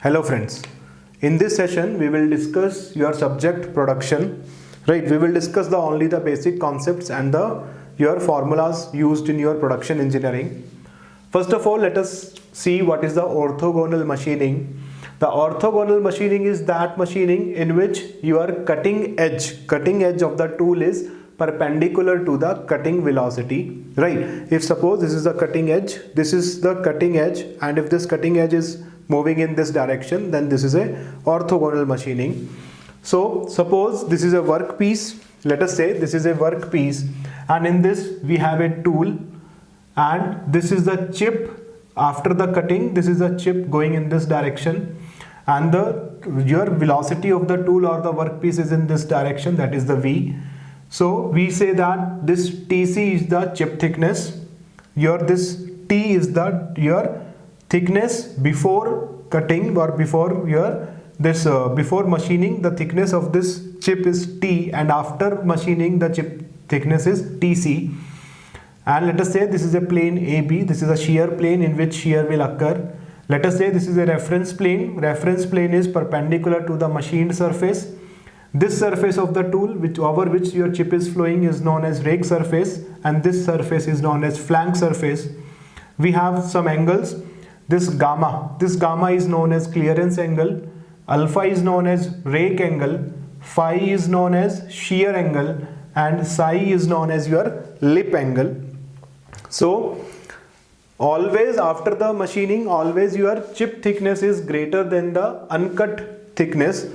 Hello friends, in this session we will discuss your subject production, right? We will discuss only the basic concepts and your formulas used in your production engineering. First of all, let us see what is the orthogonal machining. The orthogonal machining is that machining in which your cutting edge of the tool is perpendicular to the cutting velocity, right? If suppose this is the cutting edge, this is the cutting edge, and if this cutting edge is moving in this direction, then this is a orthogonal machining. So suppose this is a workpiece, let us say this is a workpiece, and in this we have a tool, and this is the chip. After the cutting, this is a chip going in this direction, and your velocity of the tool or the workpiece is in this direction, that is the V. So we say that this TC is the chip thickness, this T is your thickness before cutting or before before machining. The thickness of this chip is T, and after machining the chip thickness is TC. And let us say this is a plane AB, this is a shear plane in which shear will occur. Let us say this is a reference plane. Reference plane is perpendicular to the machined surface. This surface of the tool over which your chip is flowing is known as rake surface, and this surface is known as flank surface. We have some angles. This gamma is known as clearance angle, alpha is known as rake angle, phi is known as shear angle, and psi is known as your lip angle. So always after the machining, always your chip thickness is greater than the uncut thickness,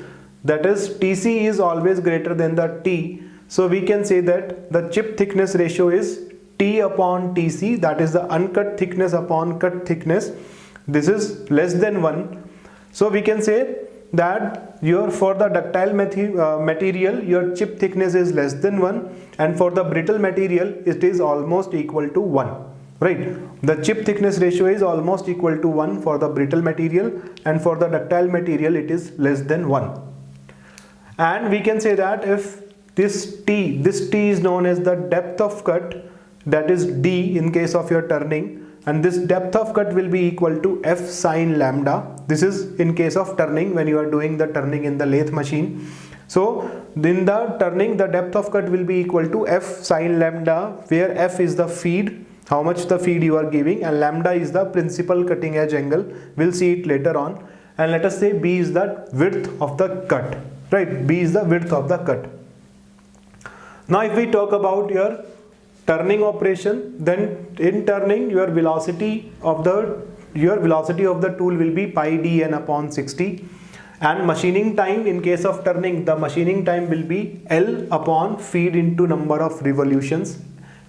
that is TC is always greater than the T. So we can say that the chip thickness ratio is T upon TC, that is the uncut thickness upon cut thickness. This is less than 1. So we can say that for the ductile material, your chip thickness is less than 1, and for the brittle material it is almost equal to 1, right? The chip thickness ratio is almost equal to 1 for the brittle material, and for the ductile material it is less than 1. And we can say that if this T is known as the depth of cut, that is D in case of your turning, and this depth of cut will be equal to F sine lambda. This is in case of turning, when you are doing the turning in the lathe machine. So in the turning, the depth of cut will be equal to F sine lambda, where F is the feed, how much the feed you are giving, and lambda is the principal cutting edge angle. We'll see it later on. And let us say B is the width of the cut, right? B is the width of the cut. Now if we talk about your turning operation, then in turning your velocity of the tool will be pi dn upon 60, and machining time, in case of turning, the machining time will be L upon feed into number of revolutions.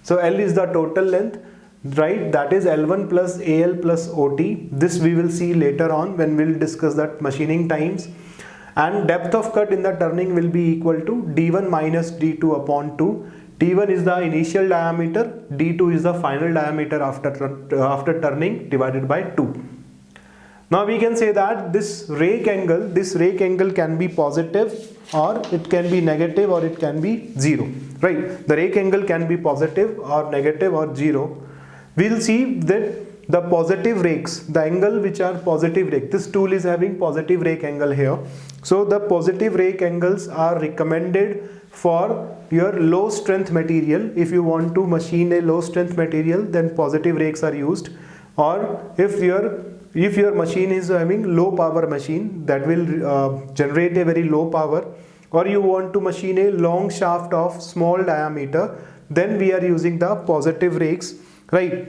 So L is the total length, right? That is L1 plus AL plus OT. This we will see later on when we'll discuss that machining times. And depth of cut in the turning will be equal to D1 minus D2 upon 2. D1 is the initial diameter, D2 is the final diameter after turning, divided by 2. Now we can say that this rake angle can be positive, or it can be negative, or it can be 0, right? The rake angle can be positive or negative or 0. We'll see that the positive rakes, the angle which are positive rake, this tool is having positive rake angle here. So the positive rake angles are recommended for your low strength material. If you want to machine a low strength material, then positive rakes are used. Or if your machine is having low power machine that will generate a very low power, or you want to machine a long shaft of small diameter, then we are using the positive rakes, right?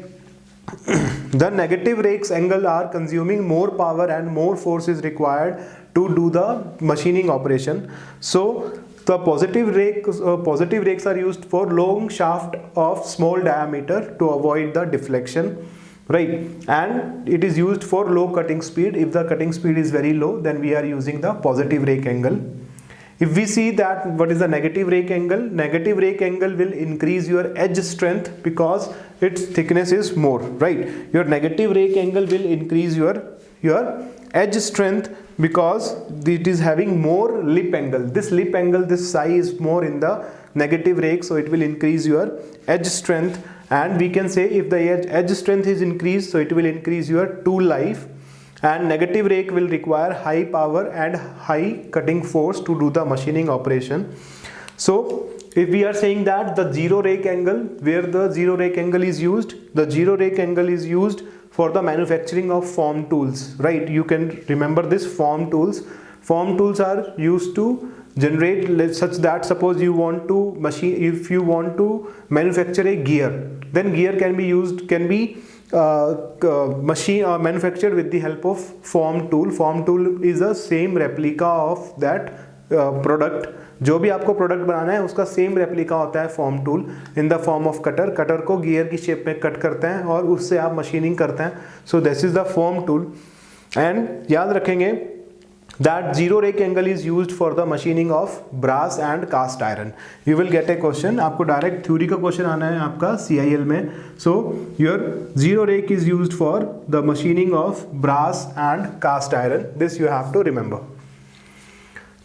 The negative rakes angle are consuming more power and more force is required to do the machining operation. So the positive rakes are used for long shaft of small diameter to avoid the deflection, right? And it is used for low cutting speed. If the cutting speed is very low, then we are using the positive rake angle. If we see that what is the negative rake angle will increase your edge strength because its thickness is more, right? Your negative rake angle will increase your edge strength because it is having more lip angle. This lip angle, this psi is more in the negative rake, so it will increase your edge strength. And we can say if the edge strength is increased, so it will increase your tool life. and negative rake will require high power and high cutting force to do the machining operation. So if we are saying that the zero rake angle, where the zero rake angle is used, the zero rake angle is used for the manufacturing of form tools, right? You can remember this, form tools. Form tools are used to generate such that, suppose you want to machine, if you want to manufacture a gear, then gear can be used, can be machine or manufactured with the help of form tool. Form tool is a same replica of that product. जो भी आपको product बनाना है उसका same replica होता है form tool in the form off cutter. Cutter को gear की shape में कट करते हैं और उससे आप मशीनिंग करते हैं. सो this is the form tool. And याद रखेंगे that zero rake angle is used for the machining of brass and cast iron. You will get a question, आपको डायरेक्ट थ्योरी का क्वेश्चन आना है आपका CIL में. So your zero rake is used for the machining of brass and cast iron. This you have to remember.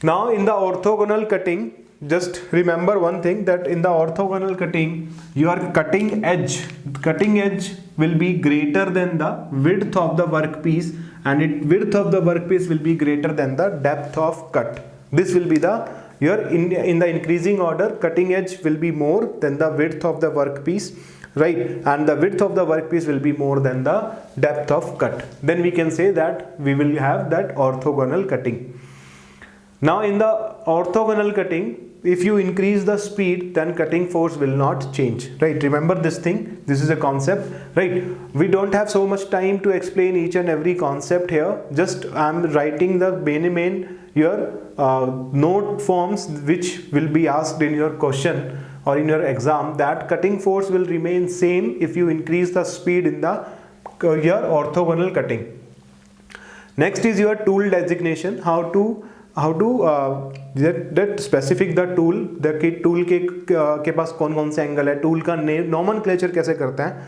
Now in the orthogonal cutting, just remember one thing, that in the orthogonal cutting your cutting edge will be greater than the width of the workpiece, and width of the workpiece will be greater than the depth of cut. This will be the your in the increasing order, cutting edge will be more than the width of the workpiece, right? And the width of the workpiece will be more than the depth of cut. Then we can say that we will have that orthogonal cutting. Now in the orthogonal cutting, if you increase the speed, then cutting force will not change, right? Remember this thing, this is a concept, right? We don't have so much time to explain each and every concept here. Just I'm writing the main your note forms which will be asked in your question or in your exam, that cutting force will remain same if you increase the speed in the your orthogonal cutting. Next is your tool designation. How to that specific the tool, the tool के पास कौन से angle है, tool का nomenclature कैसे करते हैं.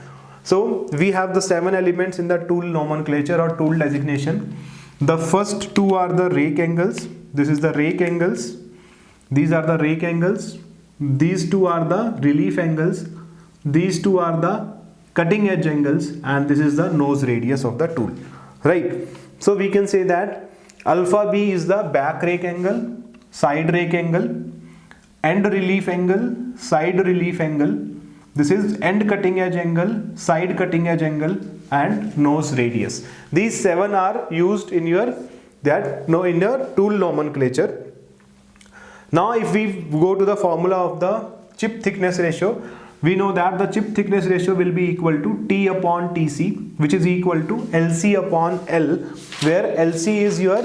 So we have the 7 elements in the tool nomenclature or tool designation. The first 2 are the rake angles. This is the rake angles. These are the rake angles. These 2 are the relief angles. These 2 are the cutting edge angles, and this is the nose radius of the tool, right? So we can say that alpha B is the back rake angle, side rake angle, end relief angle, side relief angle. This is end cutting edge angle, side cutting edge angle, and nose radius. These 7 are used in your in your tool nomenclature. Now if we go to the formula of the chip thickness ratio, we know that the chip thickness ratio will be equal to T upon TC, which is equal to LC upon L, where LC is your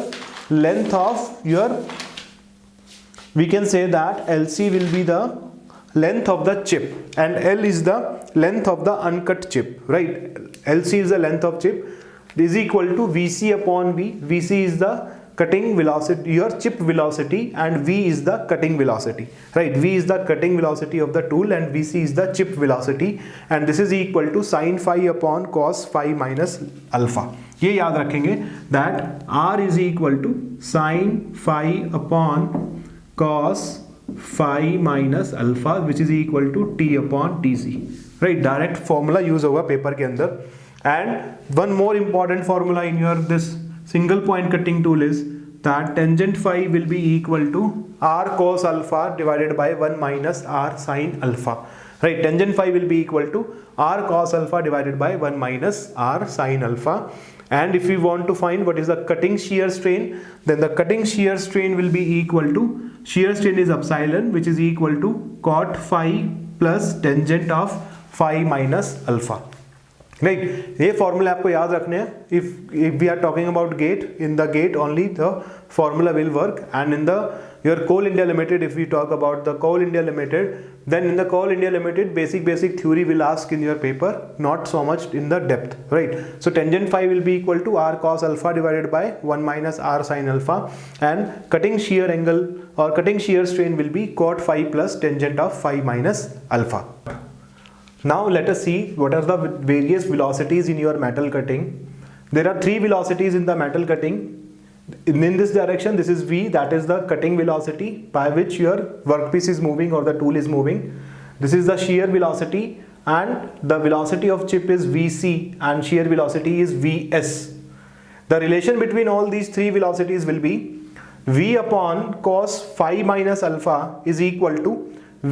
length of your, we can say that LC will be the length of the chip and L is the length of the uncut chip, right? LC is the length of chip, is equal to VC upon V. VC is the cutting velocity, your chip velocity, and V is the cutting velocity, right? V is the cutting velocity of the tool and VC is the chip velocity, and this is equal to sin phi upon cos phi minus alpha. ये याद रखेंगे that R is equal to sin phi upon cos phi minus alpha, which is equal to T upon TC, right? Direct formula use होगा paper के अंदर. And one more important formula in your this single point cutting tool is that tangent phi will be equal to R cos alpha divided by 1 minus R sin alpha, right? Tangent phi will be equal to R cos alpha divided by 1 minus R sin alpha. And if we want to find what is the cutting shear strain, then the cutting shear strain will be equal to, shear strain is epsilon, which is equal to cot phi plus tangent of phi minus alpha. Right, ये formula आपको याद रखने हैं. If we are talking about gate, in the gate only the formula will work, and in the your Coal India Limited, if we talk about the Coal India Limited, then in the Coal India Limited basic theory will ask in your paper, not so much in the depth, right? So tangent phi will be equal to R cos alpha divided by 1 minus R sin alpha, and cutting shear angle or cutting shear strain will be cot phi plus tangent of phi minus alpha. Now let us see what are the various velocities in your metal cutting. There are 3 velocities in the metal cutting. In this direction, this is V, that is the cutting velocity by which your workpiece is moving or the tool is moving. This is the shear velocity, and the velocity of chip is VC and shear velocity is VS. The relation between all these three velocities will be v upon cos phi minus alpha is equal to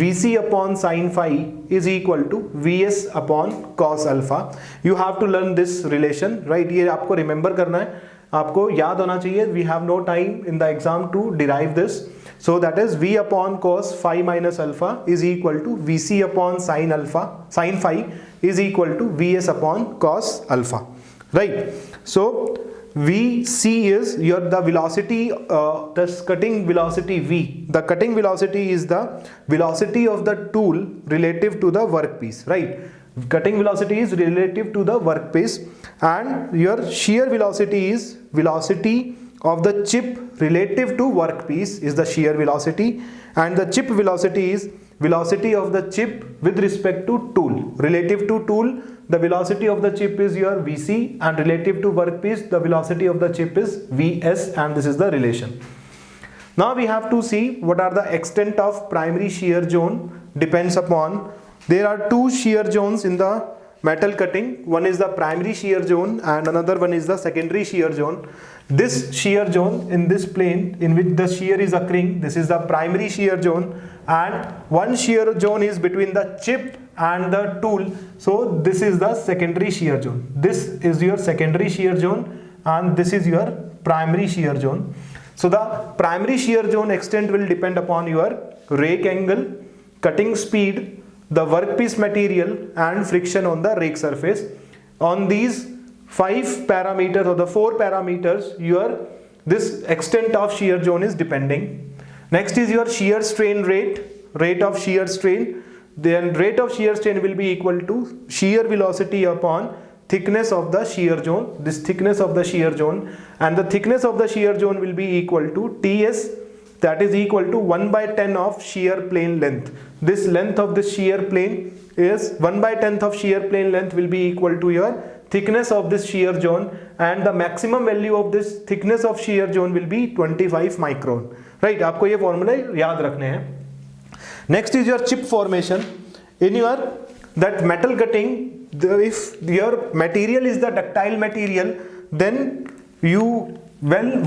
vc upon sin phi is equal to vs upon cos alpha. You have to learn this relation, right? ये आपको remember करना है, आपको याद होना चाहिए. We have no time in the exam to derive this. So that is v upon cos phi minus alpha is equal to vc upon sin phi is equal to vs upon cos alpha, right? So vc is the velocity, the cutting velocity v. The cutting velocity is the velocity of the tool relative to the workpiece, right? Cutting velocity is relative to the workpiece, and your shear velocity is velocity of the chip relative to workpiece is the shear velocity, and the chip velocity is velocity of the chip with respect to tool. Relative to tool, the velocity of the chip is your vc, and relative to workpiece, the velocity of the chip is vs, and this is the relation. Now we have to see what are the extent of primary shear zone. Depends upon, there are two shear zones in the metal cutting. One is the primary shear zone and another one is the secondary shear zone. This shear zone in this plane in which the shear is occurring, this is the primary shear zone, and one shear zone is between the chip and the tool. So this is the secondary shear zone. This is your secondary shear zone and this is your primary shear zone. So the primary shear zone extent will depend upon your rake angle, cutting speed, the workpiece material and friction on the rake surface. On these 5 parameters or the 4 parameters, this extent of shear zone is depending. Next is your shear strain rate of shear strain. Then rate of shear strain will be equal to shear velocity upon thickness of the shear zone. This thickness of the shear zone, and the thickness of the shear zone will be equal to Ts, that is equal to 1/10 of shear plane length. This length of the shear plane is 1/10 of shear plane length will be equal to your thickness of this shear zone, and the maximum value of this thickness of shear zone will be 25 micron, right? आपको ये formula याद रखने हैं. Next is your chip formation. In your that metal cutting, if your material is the ductile material, then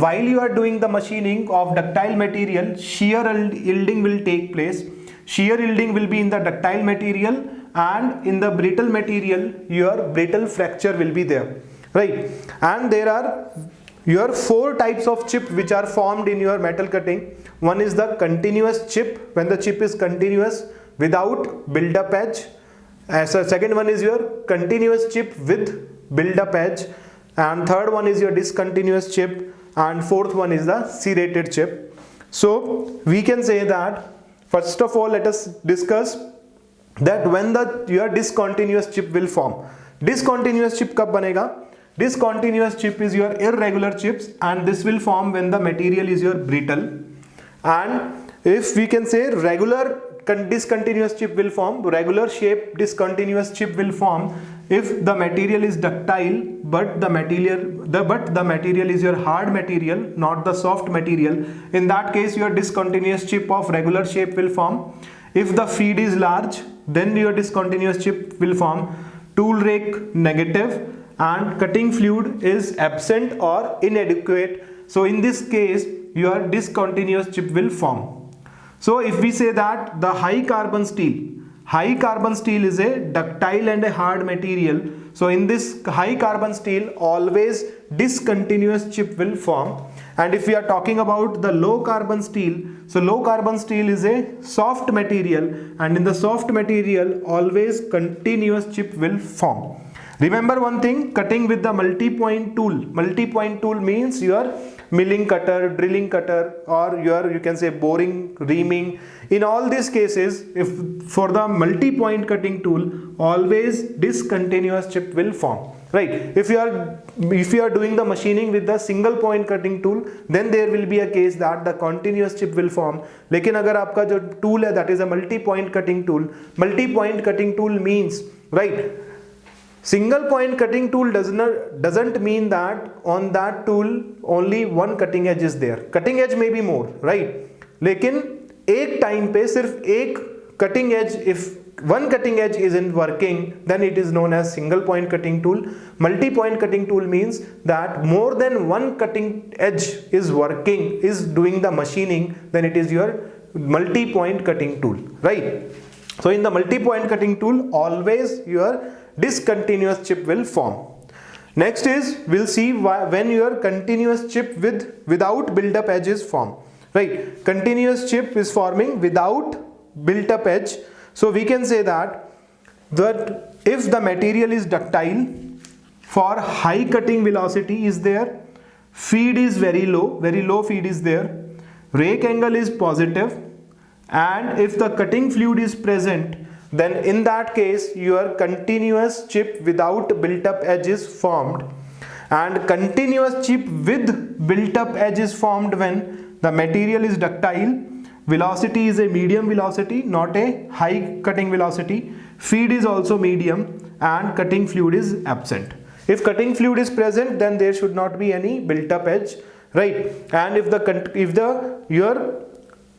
while you are doing the machining of ductile material, shear yielding will take place. Shear yielding will be in the ductile material, and in the brittle material your brittle fracture will be there, right? And there are your 4 types of chip which are formed in your metal cutting. One is the continuous chip, when the chip is continuous without build up edge. Second one is your continuous chip with build up edge, and third one is your discontinuous chip, and fourth one is the serrated chip. So we can say that, first of all, let us discuss that when your discontinuous chip will form. Discontinuous chip कब बनेगा? Discontinuous chip is your irregular chips, and this will form when the material is your brittle. And if we can say regular discontinuous chip will form, regular shape discontinuous chip will form if the material is ductile, but the material is your hard material, not the soft material. In that case, your discontinuous chip of regular shape will form. If the feed is large, then your discontinuous chip will form. Tool rake negative, and cutting fluid is absent or inadequate. So in this case, your discontinuous chip will form. So if we say that the high carbon steel is a ductile and a hard material, so in this high carbon steel always discontinuous chip will form. And if we are talking about the low carbon steel, so low carbon steel is a soft material, and in the soft material always continuous chip will form. Remember one thing, cutting with the multi-point tool. Multi-point tool means your milling cutter, drilling cutter, or you can say boring, reaming. In all these cases, if for the multi-point cutting tool, always discontinuous chip will form, right? If you are doing the machining with the single point cutting tool, then there will be a case that the continuous chip will form. लेकिन अगर आपका जो tool है, that is a multi-point cutting tool. Multi-point cutting tool means, right, single point cutting tool doesn't mean that on that tool only one cutting edge is there. Cutting edge may be more, right? लेकिन एक time पे सिर्फ एक cutting edge, if one cutting edge isn't working, then it is known as single point cutting tool. Multi-point cutting tool means that more than one cutting edge is working, is doing the machining, then it is your multi-point cutting tool, right? So in the multi-point cutting tool, always your discontinuous chip will form. Next is, we'll see when your continuous chip without built-up edge is formed, right? Continuous chip is forming without built-up edge. So we can say that if the material is ductile, for high cutting velocity is there, feed is very low feed is there, rake angle is positive, and if the cutting fluid is present, then in that case your continuous chip without built-up edge is formed, and continuous chip with built-up edge is formed when the material is ductile, velocity is a medium velocity, not a high cutting velocity, feed is also medium, and cutting fluid is absent. If cutting fluid is present, then there should not be any built-up edge, right? And if your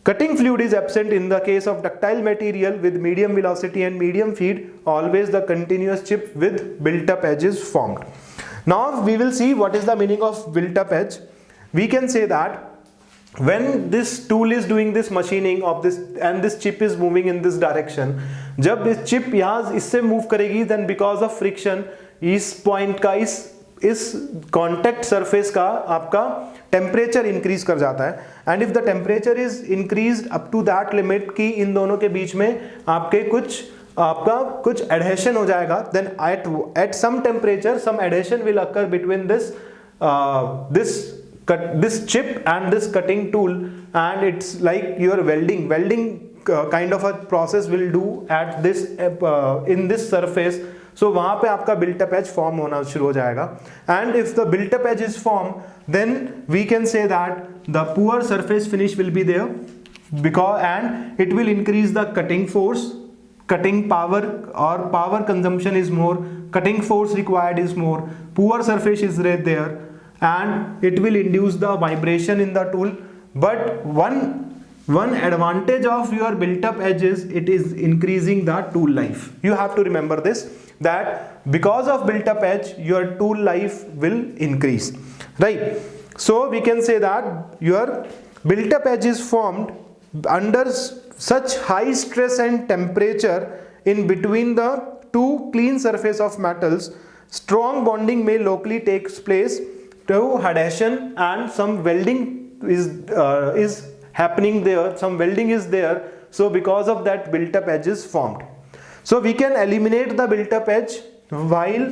cutting fluid is absent in the case of ductile material with medium velocity and medium feed, always the continuous chip with built-up edge is formed. Now we will see what is the meaning of built-up edge. We can say that when this tool is doing this machining of this and this chip is moving in this direction, जब this chip यहाँ इससे move करेगी, then because of friction इस point का इस contact surface का आपका temperature increase कर जाता है, and if the temperature is increased up to that limit कि इन दोनों के बीच में आपका कुछ adhesion हो जाएगा, then at some temperature some adhesion will occur between this chip and this cutting tool, and it's like your welding kind of a process will do at this in this surface. So वहाँ पे आपका built-up edge form होना शुरू हो जाएगा, and if the built-up edge is formed, then we can say that the poor surface finish will be there, and it will increase the cutting force, cutting power or power consumption is more, cutting force required is more, poor surface is right there, and it will induce the vibration in the tool. But one advantage of your built-up edge is it is increasing the tool life. You have to remember this, that because of built-up edge your tool life will increase, right? So we can say that your built-up edge is formed under such high stress and temperature in between the two clean surface of metals. Strong bonding may locally takes place to adhesion, and some welding is happening there, some welding is there, so because of that built-up edge is formed. So we can eliminate the built-up edge while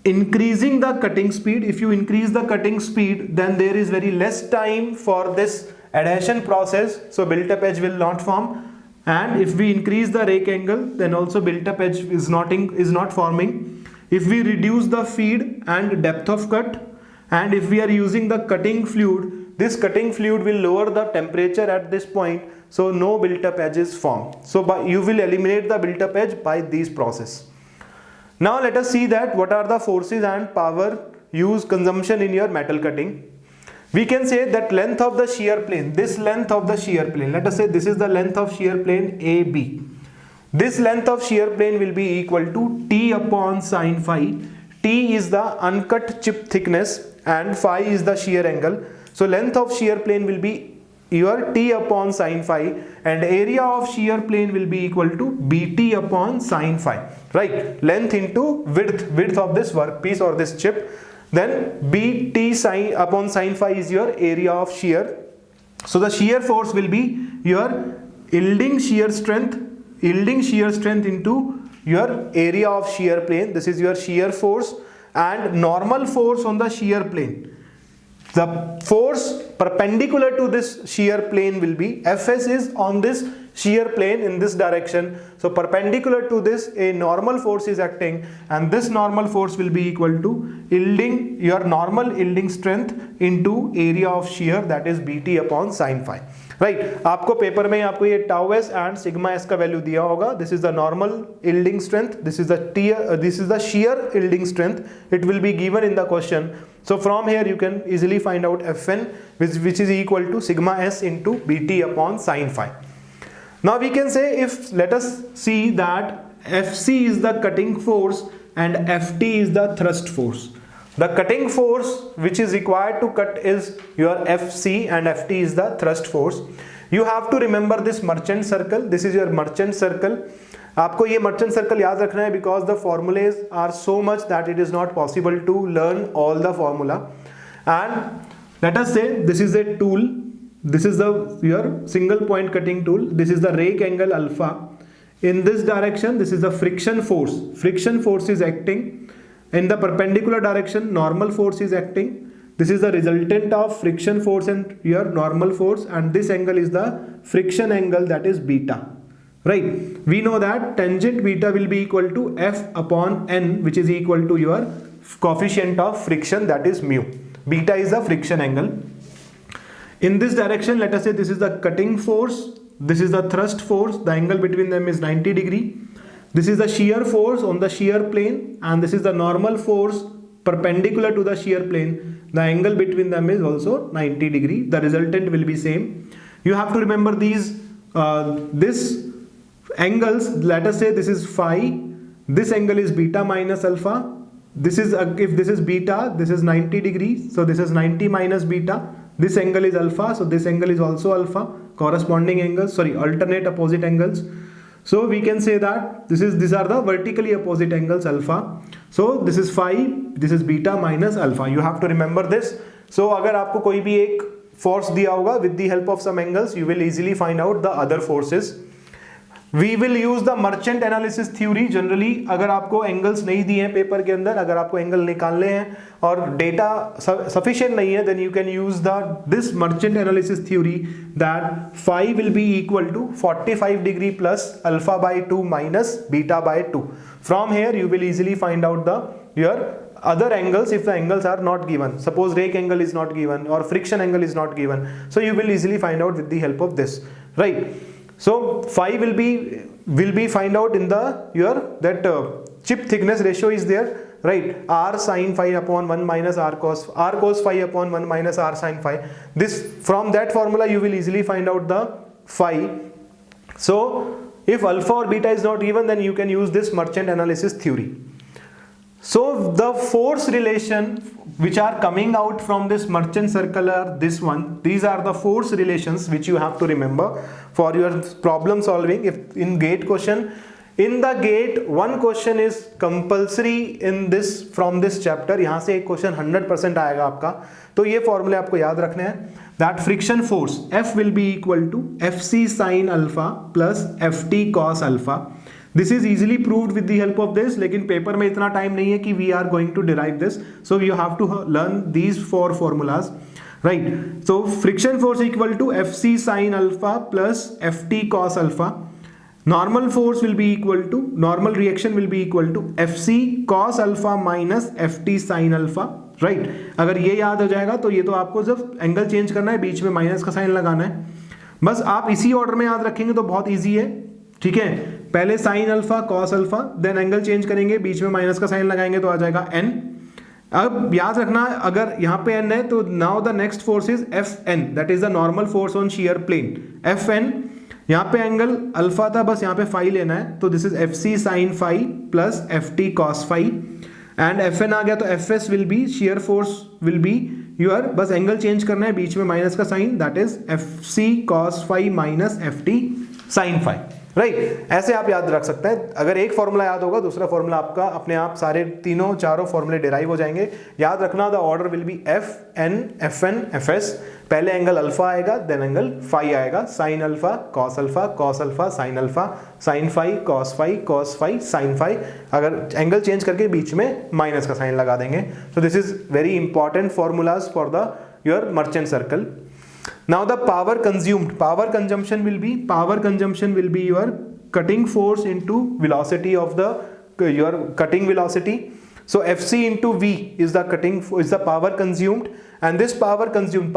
increasing the cutting speed. If you increase the cutting speed, then there is very less time for this adhesion process, so built-up edge will not form. And if we increase the rake angle, then also built-up edge is not forming. If we reduce the feed and depth of cut, and if we are using the cutting fluid, this cutting fluid will lower the temperature at this point, so no built-up edge is formed. So you will eliminate the built-up edge by these process. Now let us see that what are the forces and power use consumption in your metal cutting. We can say that length of the shear plane, this length of the shear plane, let us say this is the length of shear plane AB. This length of shear plane will be equal to T upon sin phi. T is the uncut chip thickness and phi is the shear angle. So length of shear plane will be your T upon sin phi, and area of shear plane will be equal to BT upon sin phi, right? Length into width of this workpiece or this chip. Then BT upon sin phi is your area of shear. So the shear force will be your yielding shear strength into your area of shear plane. This is your shear force, and normal force on the shear plane. The force perpendicular to this shear plane will be Fs is on this shear plane in this direction. So perpendicular to this a normal force is acting, and this normal force will be equal to your normal yielding strength into area of shear, that is BT upon sin phi. Right, आपको paper में आपको ये tau s and sigma s का value दिया होगा. This is the normal yielding strength. This is the shear yielding strength. It will be given in the question. So from here you can easily find out Fn, which is equal to sigma s into BT upon sin phi. Now we can say, if let us see that Fc is the cutting force and Ft is the thrust force. The cutting force which is required to cut is your Fc and Ft is the thrust force. You have to remember this merchant circle. This is your merchant circle. आपको ये merchant circle याद रखना है because the formulas are so much that it is not possible to learn all the formula. And let us say this is a tool. This is your single point cutting tool. This is the rake angle alpha. In this direction, this is the friction force. Friction force is acting. In the perpendicular direction, normal force is acting. This is the resultant of friction force and your normal force, and this angle is the friction angle, that is beta. Right? We know that tangent beta will be equal to F upon N, which is equal to your coefficient of friction, that is mu. Beta is the friction angle. In this direction, let us say this is the cutting force, this is the thrust force, the angle between them is 90 degree. This is the shear force on the shear plane, and this is the normal force perpendicular to the shear plane. The angle between them is also 90 degree. The resultant will be same. You have to remember these this angles. Let us say this is phi, this angle is beta minus alpha. This is if this is beta, this is 90 degrees, so this is 90 minus beta. This angle is alpha, so this angle is also alpha. Corresponding angles, alternate opposite angles. So we can say that these are the vertically opposite angles alpha. So this is phi, this is beta minus alpha. You have to remember this. So अगर आपको कोई भी एक force दिया होगा, with the help of some angles, you will easily find out the other forces. We will use the merchant analysis theory. Generally अगर आपको angles नहीं दिए हैं पेपर के अंदर, अगर आपको angle निकालने हैं और data sufficient नहीं है, then you can use this merchant analysis theory, that phi will be equal to 45 degree plus alpha by 2 minus beta by 2. From here you will easily find out your other angles if the angles are not given. Suppose rake angle is not given or friction angle is not given, so you will easily find out with the help of this, right? So phi will be find out in the chip thickness ratio is there, right? R sin phi upon 1 minus R cos phi upon 1 minus R sin phi. This, from that formula you will easily find out the phi. So if alpha or beta is not given, then you can use this merchant analysis theory. So the force relation which are coming out from this merchant circle are this one. These are the force relations which you have to remember for your problem solving. If in GATE question, in the GATE one question is compulsory in this from this chapter. यहाँ से एक question 100% आएगा आपका. तो ये formula आपको याद रखने हैं. That friction force F will be equal to Fc sin alpha plus Ft cos alpha. This is easily proved with the help of this, लेकिन पेपर में इतना टाइम नहीं है कि we are going to derive this, so you have to learn these 4 formulas, right? So friction force equal to Fc sin alpha plus Ft cos alpha. Normal force will be equal to, normal reaction will be equal to Fc cos alpha minus Ft sin alpha, right? अगर ये याद हो जाएगा तो ये तो आपको जब एंगल चेंज करना है बीच में माइनस का साइन लगाना है. बस आप इसी ऑर्डर में याद रखेंगे तो बहुत ईजी है, ठीक है? पहले sine alpha cos alpha, then angle change करेंगे, बीच में माइनस का साइन लगाएंगे तो आ जाएगा n. अब याद रखना अगर यहाँ पे n है तो now the next force is Fn, that is the normal force on shear plane. Fn, यहाँ पे एंगल अल्फा था, बस यहाँ पे फाई लेना है, तो this is Fc sin phi plus Ft cos phi, and Fn आ गया तो Fs will be, shear force will be your, बस एंगल चेंज करना है, बीच में माइनस का sine, that is Fc cos phi minus Ft sin phi, right? ऐसे आप याद रख सकते हैं. अगर एक फॉर्मूला याद होगा, दूसरा फॉर्मूला आपका अपने आप सारे तीनों चारों फॉर्मूले डिराइव हो जाएंगे. याद रखना the order will be Fn Fn Fs. पहले एंगल अल्फा आएगा, देन एंगल फाई आएगा, sine alpha cos alpha sine phi cos phi sine phi. अगर एंगल चेंज करके बीच में माइनस का साइन लगा देंगे. So this is very important formulas for the your merchant circle. Now the power consumption will be your cutting force into velocity of your cutting velocity. So Fc into V is the power consumed, and this power consumed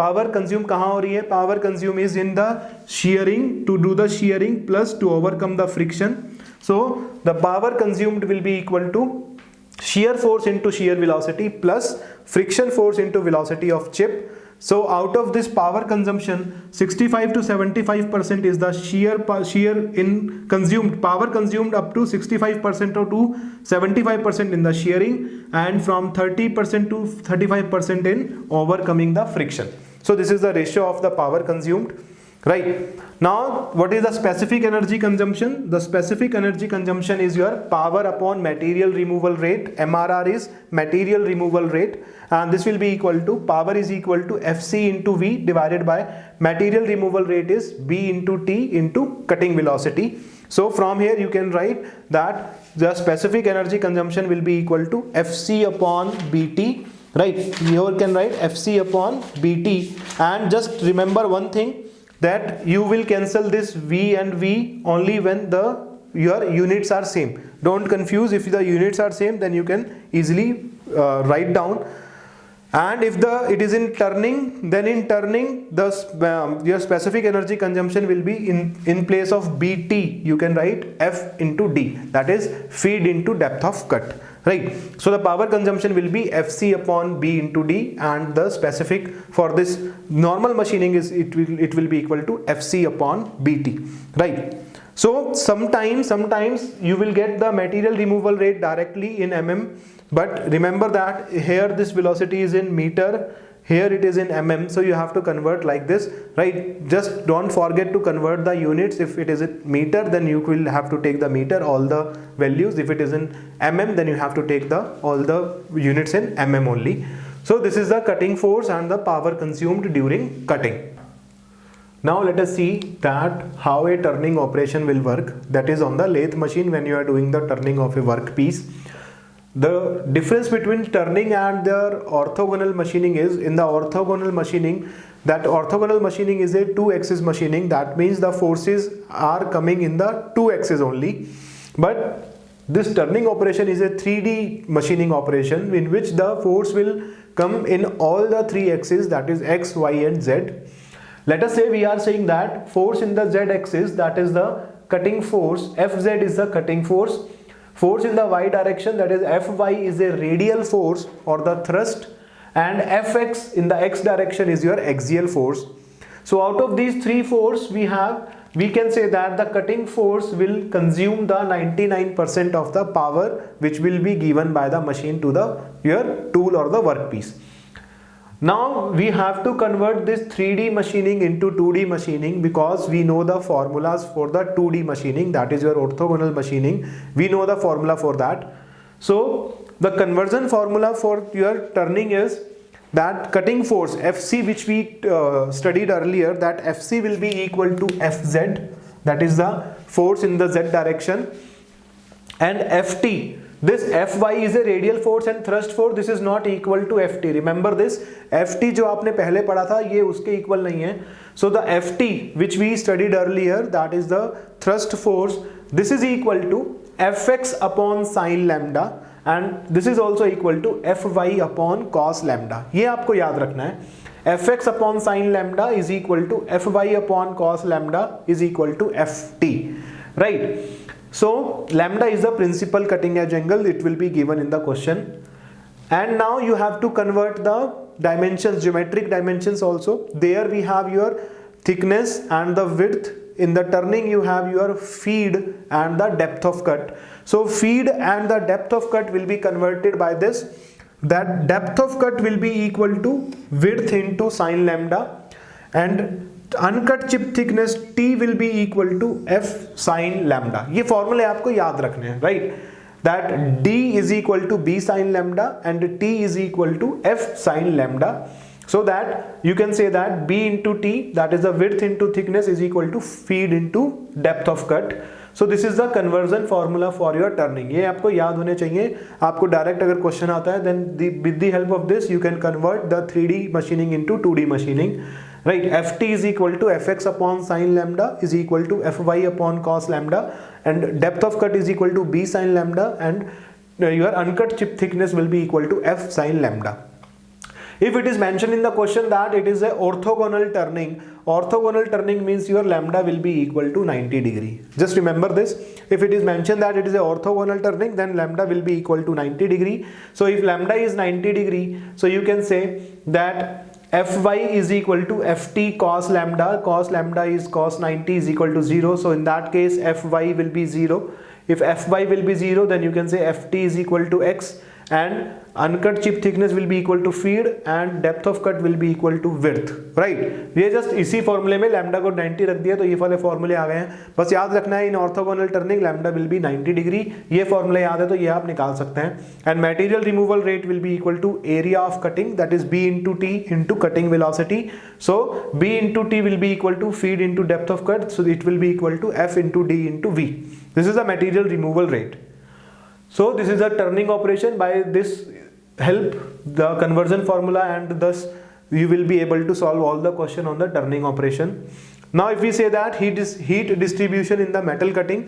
कहाँ हो रही है? Power consumed is in the shearing, to do the shearing plus to overcome the friction. So the power consumed will be equal to shear force into shear velocity plus friction force into velocity of chip. So out of this power consumption, 65 to 75% is the shear in consumed power consumed, up to 65% or to 75% in the shearing, and from 30% to 35% in overcoming the friction. So this is the ratio of the power consumed. Right. Now, what is the specific energy consumption? The specific energy consumption is your power upon material removal rate. MRR is material removal rate, and this will be equal to, power is equal to FC into V divided by material removal rate is B into T into cutting velocity. So from here you can write that the specific energy consumption will be equal to FC upon BT. Right. Here you can write FC upon BT, and just remember one thing, that you will cancel this V and V only when your units are same. Don't confuse. If the units are same, then you can easily write down. And if it is in turning, then in turning your specific energy consumption will be in place of BT, you can write F into D, that is feed into depth of cut. Right. So the power consumption will be FC upon B into D, and the specific for this normal machining is it will be equal to FC upon BT. Right. So sometimes you will get the material removal rate directly in mm, but remember that here this velocity is in meter, here it is in mm, so you have to convert like this. Right. Just don't forget to convert the units. If it is in meter, then you will have to take the meter, all the values. If it is in mm, then you have to take all the units in mm only. So this is the cutting force and the power consumed during cutting. Now let us see that how a turning operation will work, that is on the lathe machine when you are doing the turning of a workpiece. The difference between turning and the orthogonal machining is, in the orthogonal machining, that orthogonal machining is a 2-axis machining. That means the forces are coming in the 2 axes only. But this turning operation is a 3D machining operation in which the force will come in all the 3 axes, that is X, Y and Z. Let us say we are saying that force in the Z axis, that is the cutting force, Fz is the cutting force. Force in the Y direction, that is Fy, is a radial force or the thrust, and Fx in the X direction is your axial force. So out of these 3 forces we can say that the cutting force will consume the 99% of the power which will be given by the machine to your tool or the workpiece. Now we have to convert this 3D machining into 2D machining, because we know the formulas for the 2D machining, that is your orthogonal machining. We know the formula for that. So the conversion formula for your turning is that cutting force Fc, which we studied earlier, that Fc will be equal to Fz, that is the force in the Z direction, and Ft, this Fy is a radial force and thrust force, this is not equal to Ft. Remember this, Ft जो आपने पहले पढ़ा था ये उसके equal नहीं है. So the Ft which we studied earlier, that is the thrust force, this is equal to Fx upon sin lambda, and this is also equal to Fy upon cos lambda. ये आपको याद रखना है. Fx upon sin lambda is equal to Fy upon cos lambda is equal to Ft. Right. So lambda is the principal cutting edge angle, it will be given in the question. And now you have to convert the dimensions, geometric dimensions also. There we have your thickness and the width. In the turning you have your feed and the depth of cut. So feed and the depth of cut will be converted by this. That depth of cut will be equal to width into sin lambda, and uncut chip thickness T will be equal to F sin lambda. ये formula आपको याद रखने हैं, right? That D is equal to B sin lambda and T is equal to F sin lambda. So that you can say that B into T, that is the width into thickness, is equal to feed into depth of cut. So this is the conversion formula for your turning. ये आपको याद होने चाहिए. आपको direct अगर question आता है, then with the help of this you can convert the 3D machining into 2D machining. Right, Ft is equal to Fx upon sin lambda is equal to Fy upon cos lambda, and depth of cut is equal to B sin lambda, and your uncut chip thickness will be equal to F sin lambda. If it is mentioned in the question that it is a orthogonal turning means your lambda will be equal to 90 degree. Just remember this. If it is mentioned that it is a orthogonal turning, then lambda will be equal to 90 degree. So if lambda is 90 degree, so you can say that Fy is equal to Ft cos lambda is cos 90 is equal to 0. So in that case Fy will be 0. If Fy will be 0, then you can say Ft is equal to x, and uncut chip thickness will be equal to feed and depth of cut will be equal to width, right? ये just इसी फॉर्मूले में lambda को 90 रख दिया तो ये वाले फॉर्मूले आ गए हैं। बस याद रखना है in orthogonal turning lambda will be 90 degree, ये फॉर्मूला याद है तो ये आप निकाल सकते हैं। And material removal rate will be equal to area of cutting, that is b into t into cutting velocity. So b into t will be equal to feed into depth of cut, so it will be equal to f into d into v. This is the material removal rate. So this is a turning operation. By this help the conversion formula, and thus you will be able to solve all the question on the turning operation. Now if we say that heat distribution in the metal cutting,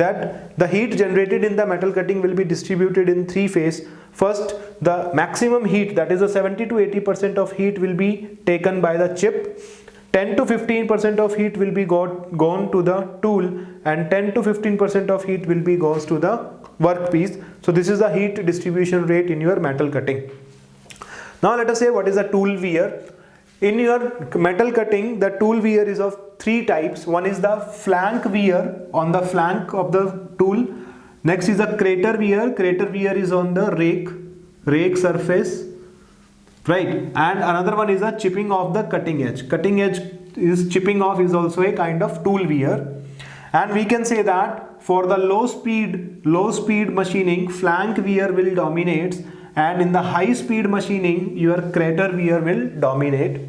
that the heat generated in the metal cutting will be distributed in three phases. First, the maximum heat, that is the 70 to 80% of heat will be taken by the chip. 10 to 15% of heat will be gone to the tool, and 10 to 15% of heat will be goes to the workpiece. So this is the heat distribution rate in your metal cutting. Now let us say what is the tool wear. In your metal cutting, the tool wear is of three types. One is the flank wear on the flank of the tool. Next is the crater wear. Crater wear is on the rake surface, right? And another one is the chipping of the cutting edge. Cutting edge is chipping off is also a kind of tool wear. And we can say that for the low speed machining, flank wear will dominate, and in the high speed machining your crater wear will dominate.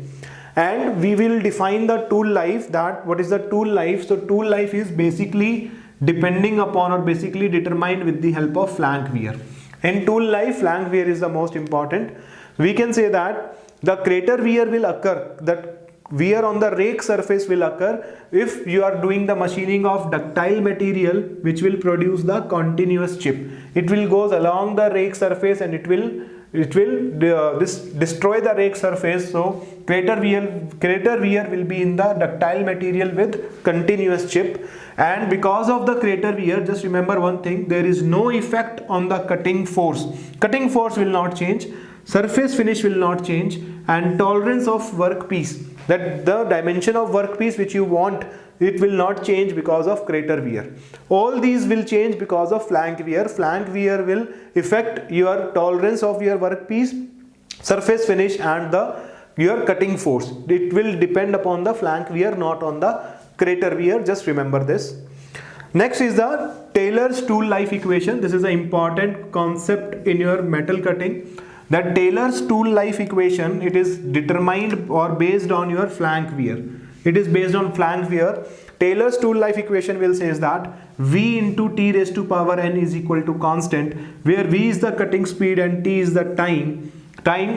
And we will define the tool life, that what is the tool life. So tool life is basically depending upon or basically determined with the help of flank wear. In tool life, flank wear is the most important. We can say that the crater wear will occur, that wear on the rake surface will occur if you are doing the machining of ductile material which will produce the continuous chip. It will goes along the rake surface and it will destroy the rake surface. So crater wear will be in the ductile material with continuous chip. And because of the crater wear, just remember one thing, there is no effect on the cutting force. Cutting force will not change, surface finish will not change, and tolerance of workpiece, that the dimension of workpiece which you want, it will not change because of crater wear. All these will change because of flank wear. Flank wear will affect your tolerance of your workpiece, surface finish, and your cutting force. It will depend upon the flank wear, not on the crater wear. Just remember this. Next is the Taylor's tool life equation. This is an important concept in your metal cutting. That Taylor's tool life equation, it is determined or based on your flank wear. It is based on flank wear. Taylor's tool life equation will says that V into T raised to power N is equal to constant, where V is the cutting speed and T is the time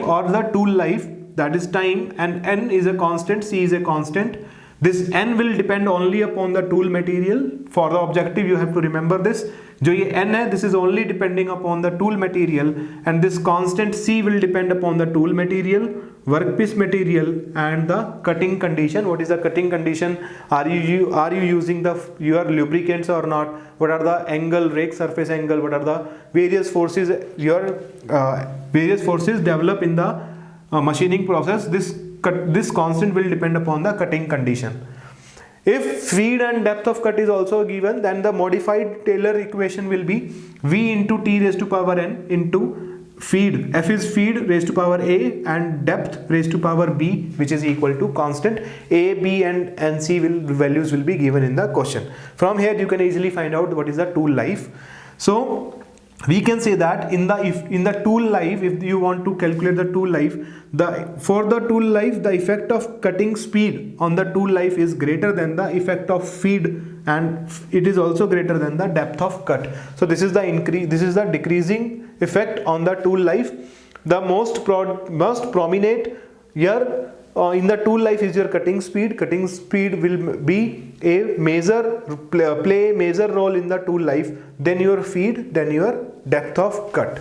or the tool life, that is time, and N is a constant, C is a constant. This N will depend only upon the tool material. For the objective you have to remember this. जो ये N है, this is only depending upon the tool material, and this constant C will depend upon the tool material, workpiece material, and the cutting condition. What is the cutting condition? Are you using your lubricants or not? What are the angle, rake surface angle? What are the various forces various forces develop in the machining process? This constant will depend upon the cutting condition. If feed and depth of cut is also given, then the modified Taylor equation will be V into T raised to power N into feed. F is feed raised to power A and depth raised to power B, which is equal to constant. A, B and NC values will be given in the question. From here you can easily find out what is the tool life. So we can say that in the tool life, if you want to calculate the tool life, for the tool life, the effect of cutting speed on the tool life is greater than the effect of feed, and it is also greater than the depth of cut. So this is the decreasing effect on the tool life. The most prominent here in the tool life is your cutting speed. Cutting speed will be play a major role in the tool life, then your feed, then your depth of cut.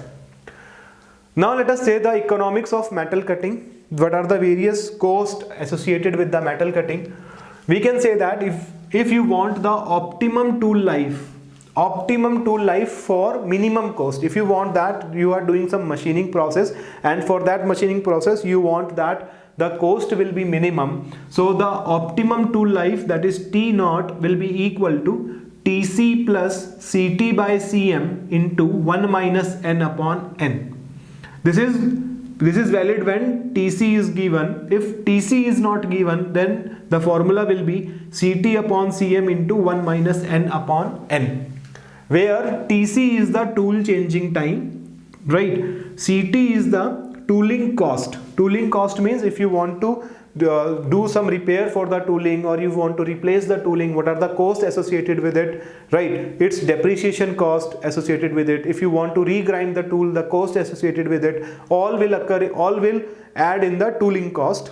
Now let us say the economics of metal cutting. What are the various costs associated with the metal cutting? We can say that if you want the optimum tool life for minimum cost, if you want that you are doing some machining process, and for that machining process you want that the cost will be minimum. So the optimum tool life, that is T naught, will be equal to Tc plus Ct by Cm into 1 minus n upon n. This is valid when Tc is given. If Tc is not given, then the formula will be Ct upon Cm into 1 minus n upon n, where Tc is the tool changing time, right? Ct is the tooling cost. Tooling cost means if you want to do some repair for the tooling, or you want to replace the tooling, what are the costs associated with it, right? It's depreciation cost associated with it. If you want to regrind the tool, the cost associated with it, all will add in the tooling cost.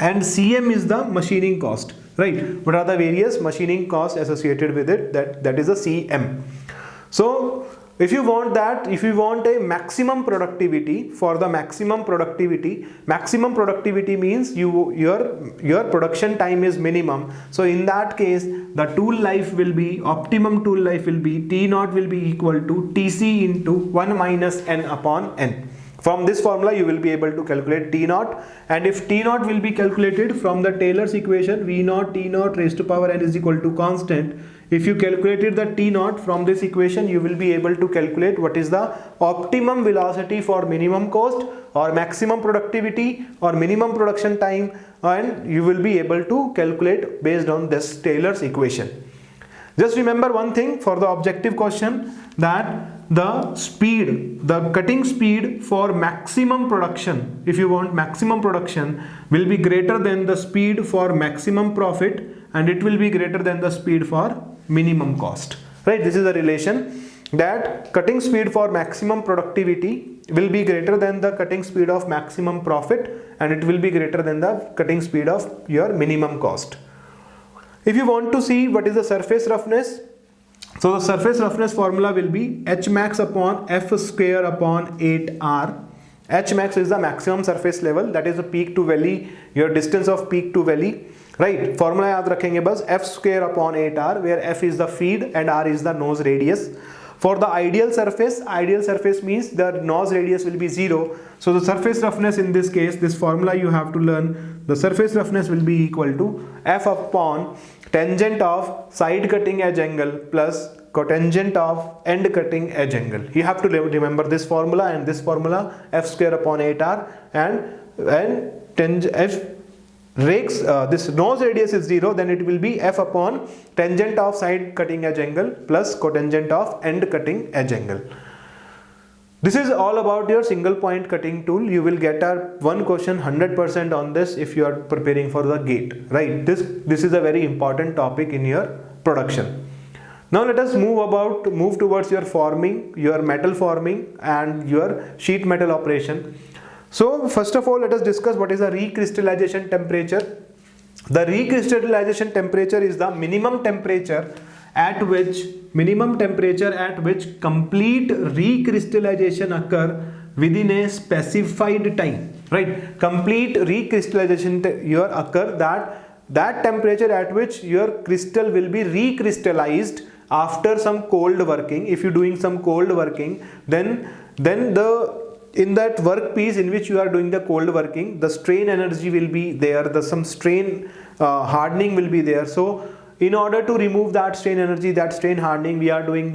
And Cm is the machining cost, right? What are the various machining costs associated with it? That is a Cm. So if you want a maximum productivity, for the maximum productivity means your production time is minimum. So in that case, the optimum tool life will be T naught will be equal to Tc into 1 minus n upon n. From this formula you will be able to calculate T naught, and if T naught will be calculated from the Taylor's equation, V naught T naught raised to power n is equal to constant. If you calculated the T naught from this equation, you will be able to calculate what is the optimum velocity for minimum cost, or maximum productivity, or minimum production time, and you will be able to calculate based on this Taylor's equation. Just remember one thing for the objective question, that the cutting speed for maximum production, if you want maximum production, will be greater than the speed for maximum profit, and it will be greater than the speed for minimum cost, right? This is the relation, that cutting speed for maximum productivity will be greater than the cutting speed of maximum profit, and it will be greater than the cutting speed of your minimum cost. If you want to see what is the surface roughness, so the surface roughness formula will be H max upon F square upon 8R. H max is the maximum surface level, that is the peak to valley, your distance of peak to valley, right? Formula याद रखेंगे बस, F square upon 8R, where F is the feed and R is the nose radius. For the ideal surface means the nose radius will be 0. So the surface roughness in this case, this formula you have to learn, the surface roughness will be equal to F upon tangent of side cutting edge angle plus cotangent of end cutting edge angle. You have to remember this formula and this formula, F square upon 8R, and this nose radius is 0, then it will be F upon tangent of side cutting edge angle plus cotangent of end cutting edge angle. This is all about your single point cutting tool. You will get one question 100% on this if you are preparing for the GATE, right? This is a very important topic in your production. Now let us move towards your forming, your metal forming and your sheet metal operation. So first of all, let us discuss what is the recrystallization temperature. The recrystallization temperature is the minimum temperature at which complete recrystallization occur within a specified time, right? Complete recrystallization occur, that temperature at which your crystal will be recrystallized after some cold working. If you're doing some cold working, then in that workpiece in which you are doing the cold working, the strain energy will be there, some strain hardening will be there. So in order to remove that strain energy, that strain hardening, we are doing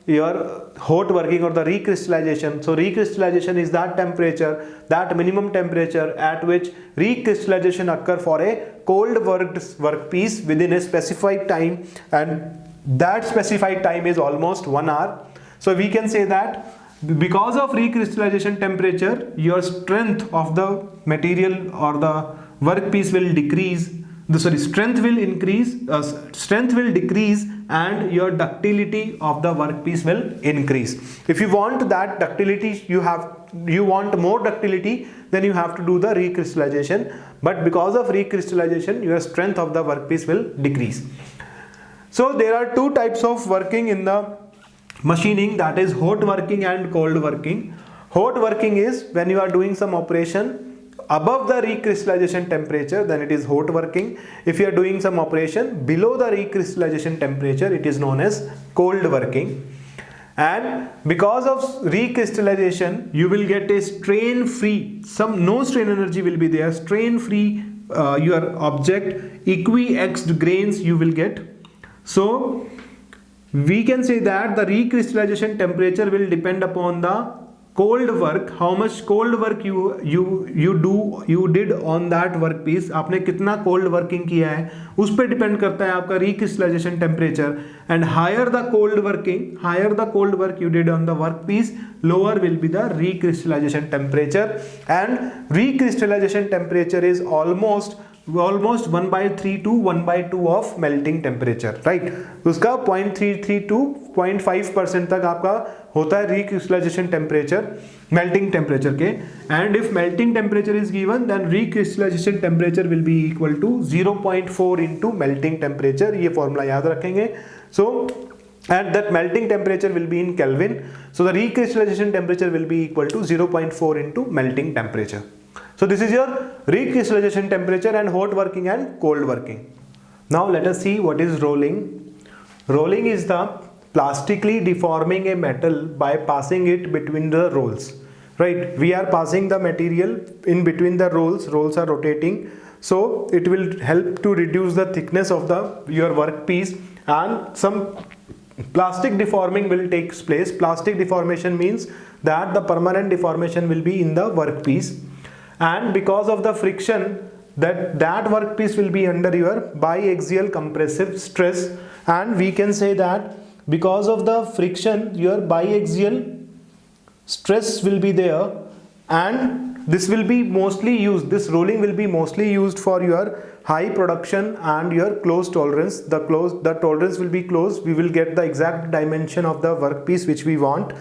your hot working or the recrystallization. So recrystallization is that temperature, that minimum temperature at which recrystallization occur for a cold worked workpiece within a specified time, and that specified time is almost 1 hour. So we can say that because of recrystallization temperature, your strength of the material or the workpiece will decrease. Strength will decrease and your ductility of the workpiece will increase. If you want that ductility, you want more ductility, then you have to do the recrystallization. But because of recrystallization, your strength of the workpiece will decrease. So there are two types of working in the machining, that is hot working and cold working. Hot working is when you are doing some operation above the recrystallization temperature, then it is hot working. If you are doing some operation below the recrystallization temperature, it is known as cold working. And because of recrystallization, you will get a strain free, no strain energy will be there, strain free your object, equi-axed grains you will get. So we can say that the recrystallization temperature will depend upon the cold work, how much cold work you did on that work piece, आपने कितना cold working किया है उस पर depend करता है आपका recrystallization temperature. And higher the cold work you did on the work piece, lower will be the recrystallization temperature. And recrystallization temperature is almost 1/3 to 1/2 of melting temperature, right? उसका 0.33 to 0.5% तक आपका होता है recrystallization temperature, melting temperature के. And if melting temperature is given, then recrystallization temperature will be equal to 0.4 into melting temperature. ये formula याद रखेंगे. So and that melting temperature will be in Kelvin. So the recrystallization temperature will be equal to 0.4 into melting temperature. So this is your recrystallization temperature and hot working and cold working. Now let us see what is rolling. Rolling is the plastically deforming a metal by passing it between the rolls. Right? We are passing the material in between the rolls. Rolls are rotating. So it will help to reduce the thickness of your workpiece, and some plastic deforming will take place. Plastic deformation means that the permanent deformation will be in the workpiece. And because of the friction, that workpiece will be under your biaxial compressive stress, and we can say that because of the friction your biaxial stress will be there, and this will be mostly used, this rolling will be mostly used for your high production and your close tolerance. The tolerance will be closed. We will get the exact dimension of the workpiece which we want,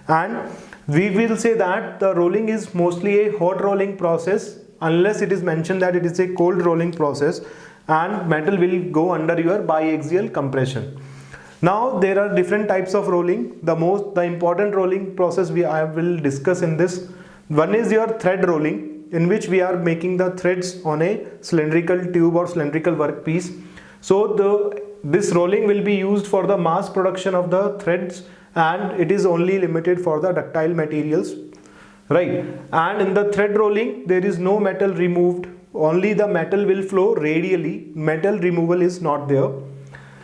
and we will say that the rolling is mostly a hot rolling process, unless it is mentioned that it is a cold rolling process, and metal will go under your biaxial compression. Now there are different types of rolling. The important rolling process I will discuss in this. One is your thread rolling, in which we are making the threads on a cylindrical tube or cylindrical workpiece. So this rolling will be used for the mass production of the threads, and it is only limited for the ductile materials, right? And in the thread rolling there is no metal removed, only the metal will flow radially. Metal removal is not there.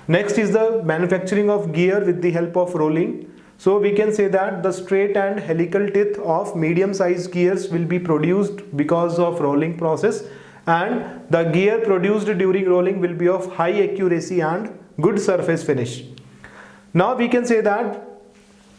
Next is the manufacturing of gear with the help of rolling. So we can say that the straight and helical teeth of medium sized gears will be produced because of rolling process, and the gear produced during rolling will be of high accuracy and good surface finish. Now we can say that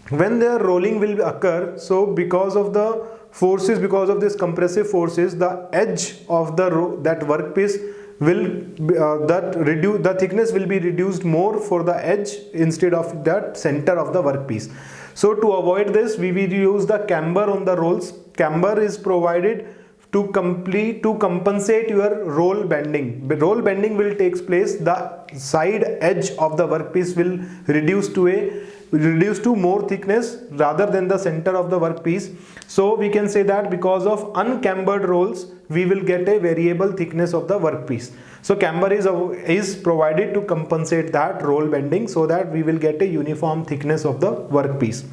when the rolling will occur, so because of the forces, because of this compressive forces, the edge of that workpiece will the thickness will be reduced more for the edge instead of that center of the workpiece. So to avoid this, we will use the camber on the rolls. Camber is provided to compensate your roll bending. Roll bending will take place, the side edge of the workpiece will reduce to more thickness rather than the center of the workpiece. So we can say that because of uncambered rolls, we will get a variable thickness of the workpiece. So camber is provided to compensate that roll bending, so that we will get a uniform thickness of the workpiece.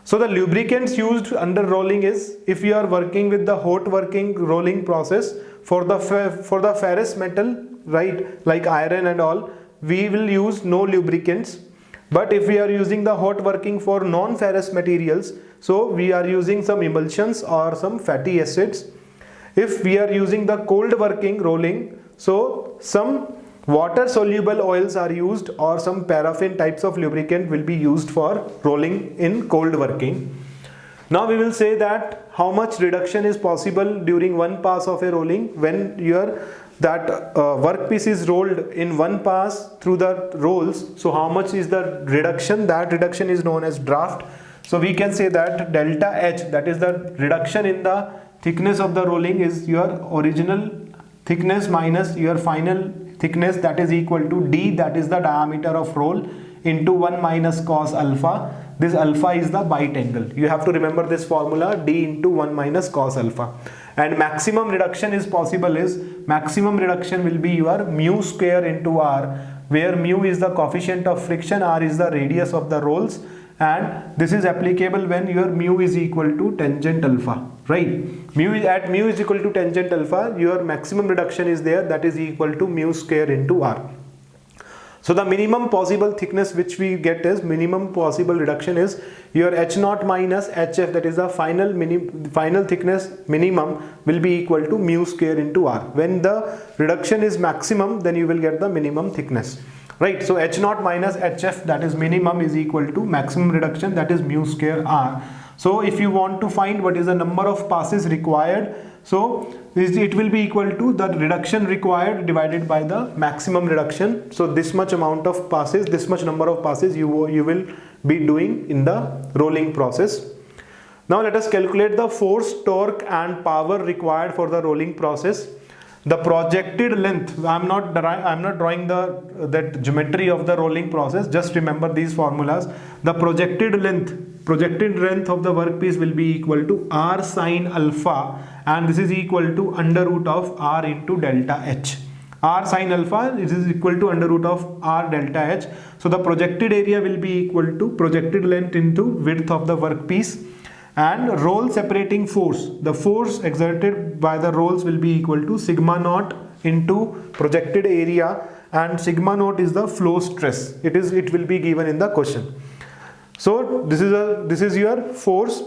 So the lubricants used under rolling is, if you are working with the hot working rolling process, for the ferrous metal, right, like iron and all, we will use no lubricants. But if we are using the hot working for non-ferrous materials, so we are using some emulsions or some fatty acids. If we are using the cold working rolling, so some water soluble oils are used, or some paraffin types of lubricant will be used for rolling in cold working. Now we will say that how much reduction is possible during one pass of a rolling. When that workpiece is rolled in one pass through the rolls, so how much is the reduction? That reduction is known as draft. So we can say that delta H, that is the reduction in the thickness of the rolling, is your original thickness minus your final thickness, that is equal to D, that is the diameter of roll, into 1 minus cos alpha. This alpha is the bite angle. You have to remember this formula, D into 1 minus cos alpha. And maximum reduction is possible is, maximum reduction will be your mu square into R, where mu is the coefficient of friction, R is the radius of the rolls, and this is applicable when your mu is equal to tangent alpha, right? At mu is equal to tangent alpha, your maximum reduction is there, that is equal to mu square into r. So the minimum possible thickness which we get is, minimum possible reduction is your h0 minus hf, that is the final thickness minimum will be equal to mu square into r. When the reduction is maximum, then you will get the minimum thickness, right? So h0 minus hf, that is minimum, is equal to maximum reduction, that is mu square r. So if you want to find what is the number of passes required, so it will be equal to the reduction required divided by the maximum reduction. So this much amount of passes, this much number of passes you will be doing in the rolling process. Now let us calculate the force, torque and power required for the rolling process. The projected length, I'm not drawing that geometry of the rolling process, just remember these formulas. The projected length of the workpiece will be equal to r sine alpha, and this is equal to under root of r into delta h. R sine alpha is equal to under root of r delta h. So the projected area will be equal to projected length into width of the workpiece, and roll separating force, the force exerted by the rolls will be equal to sigma naught into projected area, and sigma naught is the flow stress. It will be given in the question. So this is your force.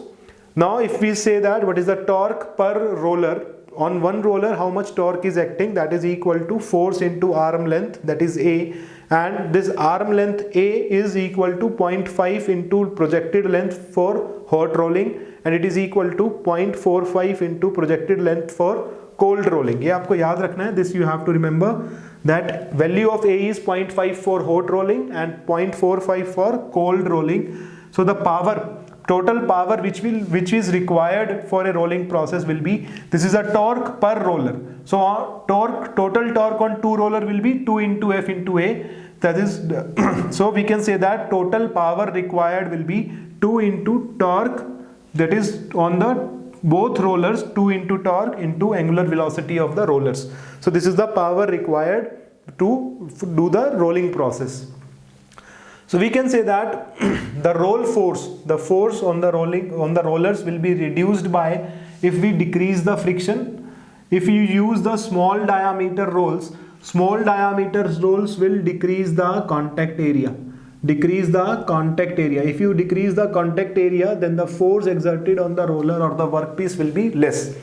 Now if we say that what is the torque per roller, on one roller how much torque is acting, that is equal to force into arm length, that is A, and this arm length A is equal to 0.5 into projected length for hot rolling, and it is equal to 0.45 into projected length for cold rolling. ये आपको याद रखना है. This you have to remember, that value of A is 0.5 for hot rolling and 0.45 for cold rolling. So the power, total power which is required for a rolling process will be, this is a torque per roller. So total torque on two roller will be 2 into F into A. That is, so we can say that total power required will be 2 into torque, that is on the both rollers, 2 into torque into angular velocity of the rollers. So this is the power required to do the rolling process. So we can say that the roll force, the force on the rollers will be reduced by, if we decrease the friction. If you use the small diameter rolls will decrease the contact area. If you decrease the contact area, then the force exerted on the roller or the workpiece will be less.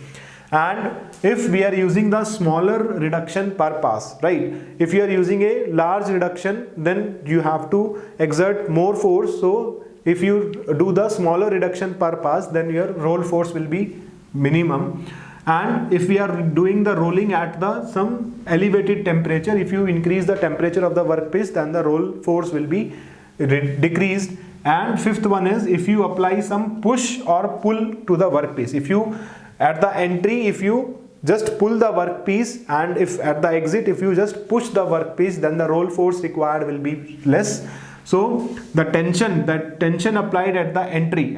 And if we are using the smaller reduction per pass, right? If you are using a large reduction, then you have to exert more force. So if you do the smaller reduction per pass, then your roll force will be minimum. And if we are doing the rolling at some elevated temperature, if you increase the temperature of the workpiece, then the roll force will be decreased. And fifth one is, if you apply some push or pull to the workpiece. If you at the entry, if you just pull the workpiece, and if at the exit, if you just push the workpiece, then the roll force required will be less. So the tension applied at the entry,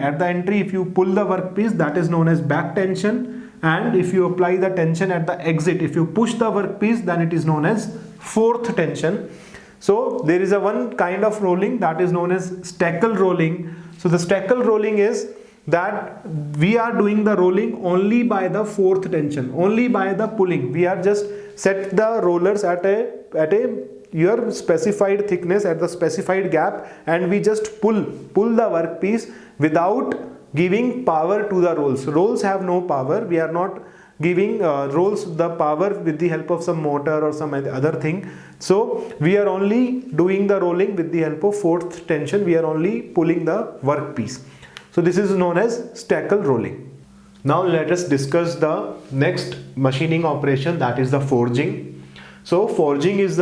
if you pull the workpiece, that is known as back tension, and if you apply the tension at the exit, if you push the workpiece, then it is known as forth tension. So there is a one kind of rolling that is known as stackle rolling. So the stackle rolling is that we are doing the rolling only by the fourth tension, only by the pulling. We are just set the rollers at your specified thickness, at the specified gap, and we just pull the workpiece without giving power to the rolls. Rolls have no power. We are not giving rolls the power with the help of some motor or some other thing. So we are only doing the rolling with the help of fourth tension. We are only pulling the workpiece. So this is known as stackle rolling. Now let us discuss the next machining operation, that is the forging. So forging is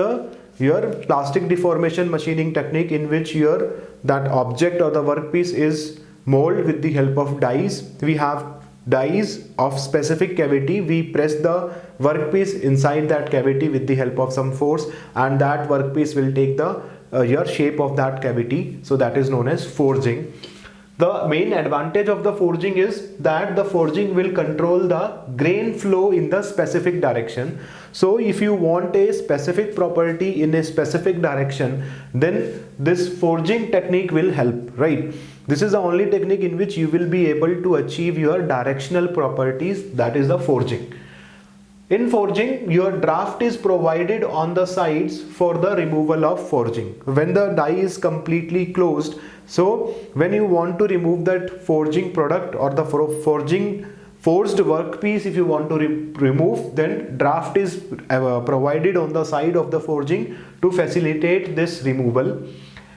your plastic deformation machining technique in which that object or the workpiece is molded with the help of dies. We have dies of specific cavity. We press the workpiece inside that cavity with the help of some force, and that workpiece will take the your shape of that cavity. So that is known as forging. The main advantage of the forging is that the forging will control the grain flow in the specific direction. So if you want a specific property in a specific direction, then this forging technique will help, right? This is the only technique in which you will be able to achieve your directional properties, that is the forging. In forging, your draft is provided on the sides for the removal of forging. When the die is completely closed, so when you want to remove that forging product or the forged workpiece, if you want to remove, then draft is provided on the side of the forging to facilitate this removal,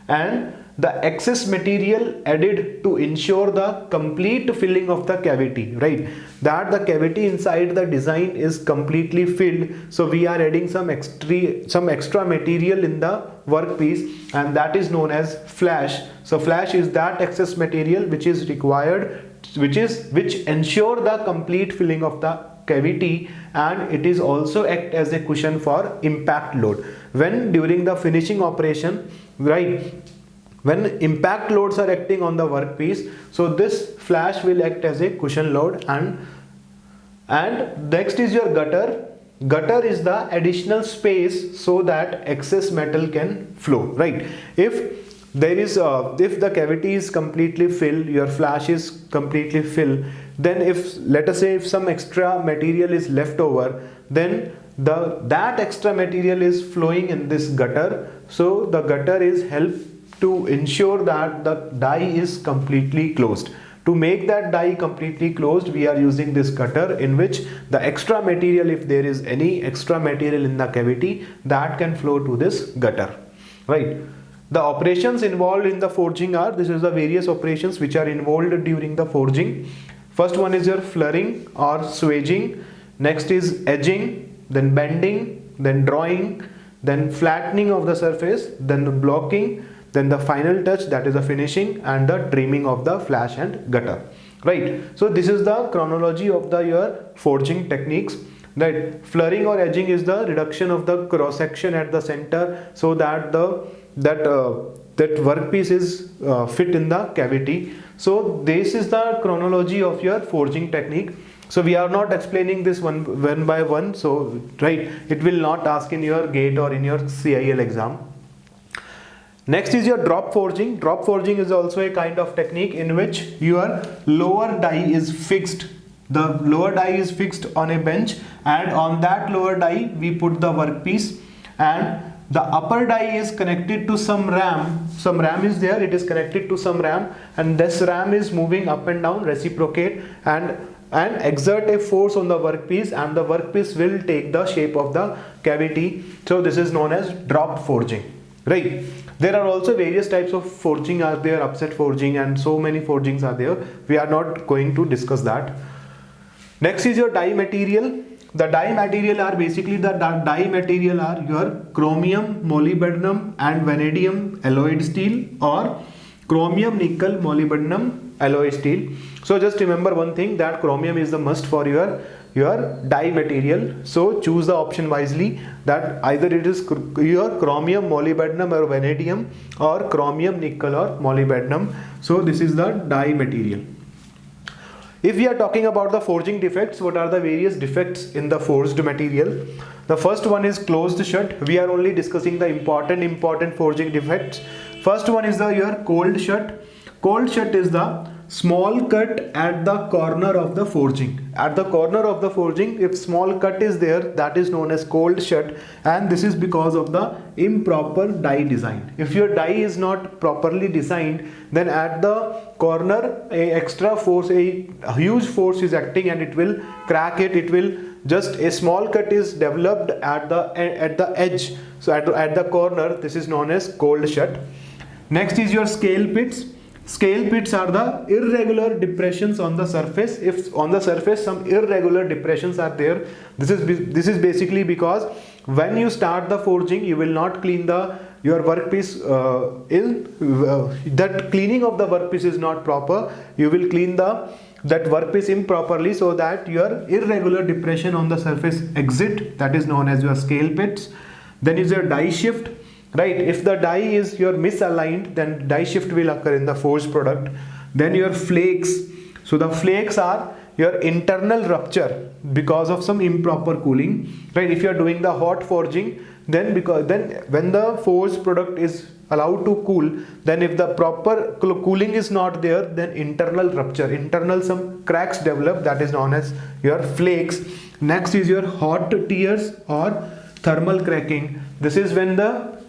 and the excess material added to ensure the complete filling of the cavity, right? That the cavity inside the design is completely filled, so we are adding some extra material in the workpiece, and that is known as flash. So flash is that excess material which is required, which ensure the complete filling of the cavity, and it is also act as a cushion for impact load when during the finishing operation, right? When impact loads are acting on the workpiece, so this flash will act as a cushion load. And next is your gutter. Gutter is the additional space so that excess metal can flow, right? If there is if the cavity is completely filled, your flash is completely filled, then if let us say if some extra material is left over, then that extra material is flowing in this gutter. So the gutter is help to ensure that the die is completely closed. To make that die completely closed, we are using this gutter, in which the extra material, if there is any extra material in the cavity, that can flow to this gutter, right? The operations involved in the forging are, this is the various operations which are involved during the forging. First one is your fluring or swaging, next is edging, then bending, then drawing, then flattening of the surface, then the blocking, then the final touch, that is the finishing, and the trimming of the flash and gutter, right? So this is the chronology of your forging techniques. That fluring or edging is the reduction of the cross section at the center, so that that workpiece is fit in the cavity. So this is the chronology of your forging technique. So we are not explaining this one by one, so right, it will not ask in your GATE or in your CIL exam. Next is your drop forging. Drop forging is also a kind of technique in which your lower die is fixed. The lower die is fixed on a bench, and on that lower die we put the workpiece, and the upper die is connected to some ram. Some ram is there, it is connected to some ram, and this ram is moving up and down, reciprocate, and exert a force on the workpiece, and the workpiece will take the shape of the cavity. So this is known as drop forging, right? There are also various types of forging are there, upset forging, and so many forgings are there. We are not going to discuss that. Next is your die material. The die material are basically the die material are your chromium, molybdenum and vanadium alloyed steel, or chromium, nickel, molybdenum alloy steel. So just remember one thing, that chromium is the must for your die material. So choose the option wisely, that either it is your chromium, molybdenum or vanadium, or chromium, nickel or molybdenum. So this is the die material. If we are talking about the forging defects, what are the various defects in the forged material? The first one is closed shut. We are only discussing the important forging defects. First one is your cold shut. Cold shut is the small cut at the corner of the forging. At the corner of the forging, if small cut is there, that is known as cold shut, and this is because of the improper die design. If your die is not properly designed, then at the corner a extra force, a huge force is acting, and it will crack it. It will just a small cut is developed at the edge. So at the corner, this is known as cold shut. Next is your scale pits. Scale pits are the irregular depressions on the surface. If on the surface some irregular depressions are there, this is basically because when you start the forging, you will not clean your workpiece. That cleaning of the workpiece is not proper. You will clean that workpiece improperly, so that your irregular depression on the surface exit. That is known as your scale pits. Then is your die shift. Right, if the die is your misaligned, then die shift will occur in the forged product. Then your flakes. So the flakes are your internal rupture because of some improper cooling, right? If you are doing the hot forging, then when the forged product is allowed to cool, then if the proper cooling is not there, then internal rupture, internal some cracks develop, that is known as your flakes. Next is your hot tears or thermal cracking. This is when the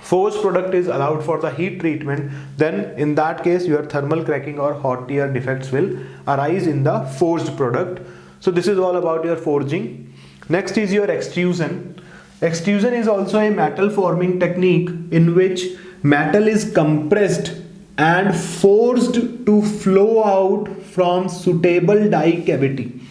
forged product is allowed for the heat treatment, then in that case your thermal cracking or hot tear defects will arise in the forged product. So this is all about your forging. Next is your extrusion. Extrusion is also a metal forming technique in which metal is compressed and forced to flow out from suitable die cavity.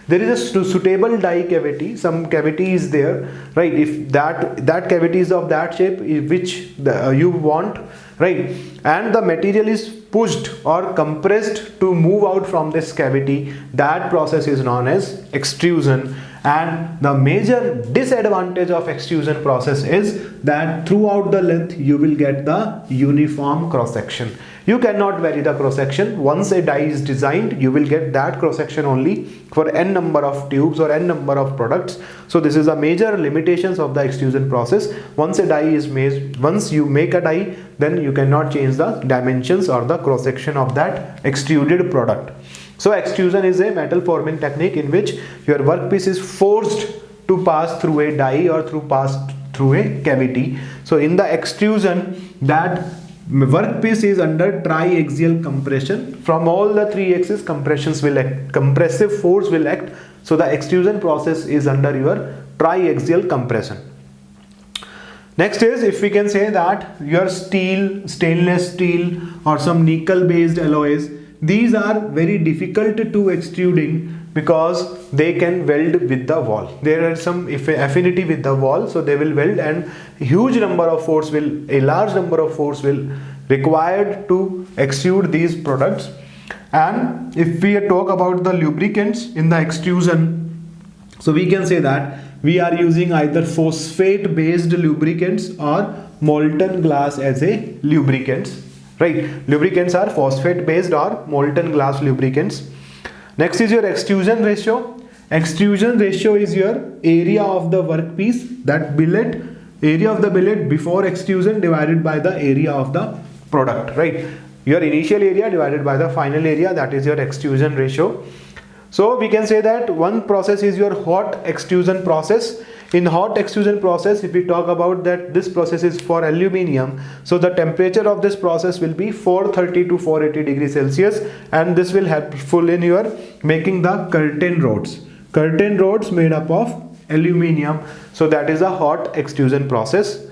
There is a suitable die cavity, some cavity is there, right? If that cavity is of that shape which you want, right, and the material is pushed or compressed to move out from this cavity, that process is known as extrusion. And the major disadvantage of extrusion process is that throughout the length you will get the uniform cross section. You cannot vary the cross section. Once a die is designed, you will get that cross section only for n number of tubes or n number of products. So this is a major limitations of the extrusion process. Once a die is made, once you make a die, then you cannot change the dimensions or the cross section of that extruded product. So extrusion is a metal forming technique in which your workpiece is forced to pass through a die or pass through a cavity. So in the extrusion, that workpiece is under triaxial compression. From all the three axes, compressive force will act. So the extrusion process is under your triaxial compression. Next is, if we can say that your steel, stainless steel or some nickel based alloys, these are very difficult to extruding because they can weld with the wall. There are some affinity with the wall, so they will weld, and a large number of force will required to extrude these products. And if we talk about the lubricants in the extrusion, so we can say that we are using either phosphate based lubricants or molten glass as a lubricants. Right, lubricants are phosphate based or molten glass lubricants. Next is your extrusion ratio. Extrusion ratio is your area of the workpiece, that billet, area of the billet before extrusion divided by the area of the product, right? Your initial area divided by the final area, that is your extrusion ratio. So we can say that one process is your hot extrusion process. In hot extrusion process, if we talk about that, this process is for aluminium. So the temperature of this process will be 430 to 480 degrees Celsius, and this will helpful in your making the curtain rods. Curtain rods made up of aluminium. So that is a hot extrusion process.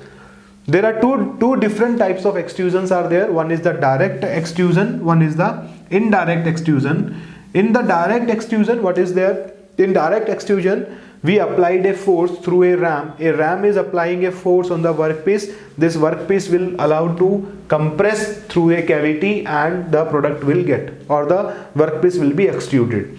There are two different types of extrusions are there. One is the direct extrusion, one is the indirect extrusion. In the direct extrusion, what is there? In direct extrusion, we applied a force through a ram. A ram is applying a force on the workpiece. This workpiece will allow to compress through a cavity, and the product will get, or the workpiece will be extruded.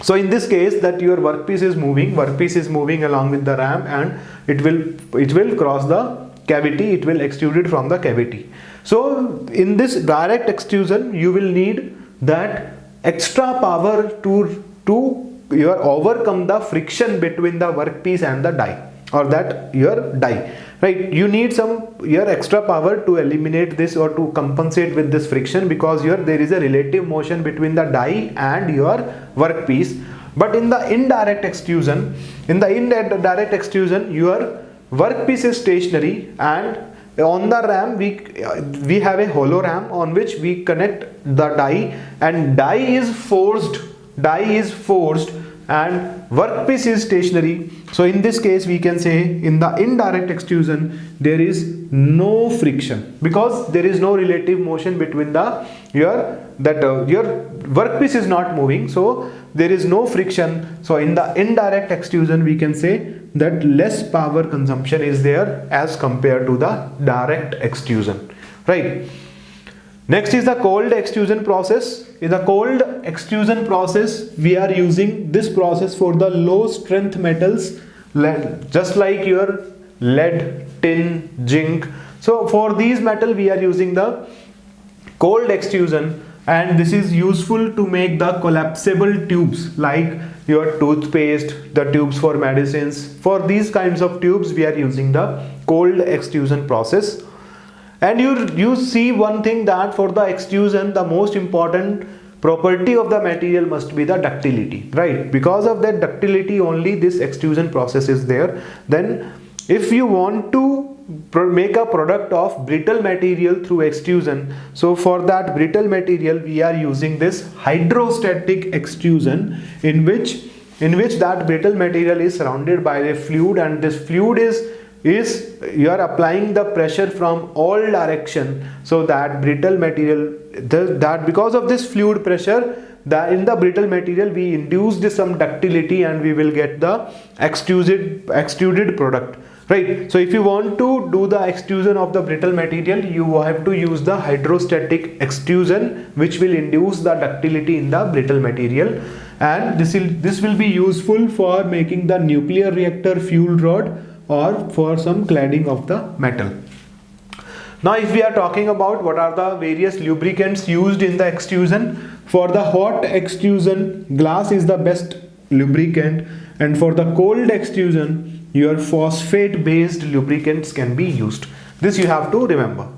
So in this case, that your workpiece is moving along with the ram, and it will cross the cavity, it will extrude it from the cavity. So in this direct extrusion, you will need that extra power to overcome the friction between the workpiece and the die, or that your die, right? You need some your extra power to eliminate this or to compensate with this friction, because there is a relative motion between the die and your workpiece. But in the indirect extrusion, your workpiece is stationary, and on the ram we have a hollow ram on which we connect the die, and die is forced and workpiece is stationary. So in this case, we can say in the indirect extrusion there is no friction, because there is no relative motion between your workpiece is not moving, so there is no friction. So in the indirect extrusion, we can say that less power consumption is there as compared to the direct extrusion, right? Next is the cold extrusion process. In the cold extrusion process, we are using this process for the low strength metals, just like your lead, tin, zinc. So for these metal, we are using the cold extrusion, and this is useful to make the collapsible tubes like your toothpaste, the tubes for medicines. For these kinds of tubes we are using the cold extrusion process. And you see one thing, that for the extrusion the most important property of the material must be the ductility, right? Because of that ductility only this extrusion process is there. Then if you want to make a product of brittle material through extrusion, so for that brittle material we are using this hydrostatic extrusion, in which that brittle material is surrounded by a fluid, and this fluid is you are applying the pressure from all direction, so that brittle material, that because of this fluid pressure, that in the brittle material we induced some ductility and we will get the extruded product, right? So if you want to do the extrusion of the brittle material, you have to use the hydrostatic extrusion, which will induce the ductility in the brittle material. And this will be useful for making the nuclear reactor fuel rod or for some cladding of the metal. Now if we are talking about what are the various lubricants used in the extrusion, for the hot extrusion glass is the best lubricant, and for the cold extrusion your phosphate based lubricants can be used. This you have to remember.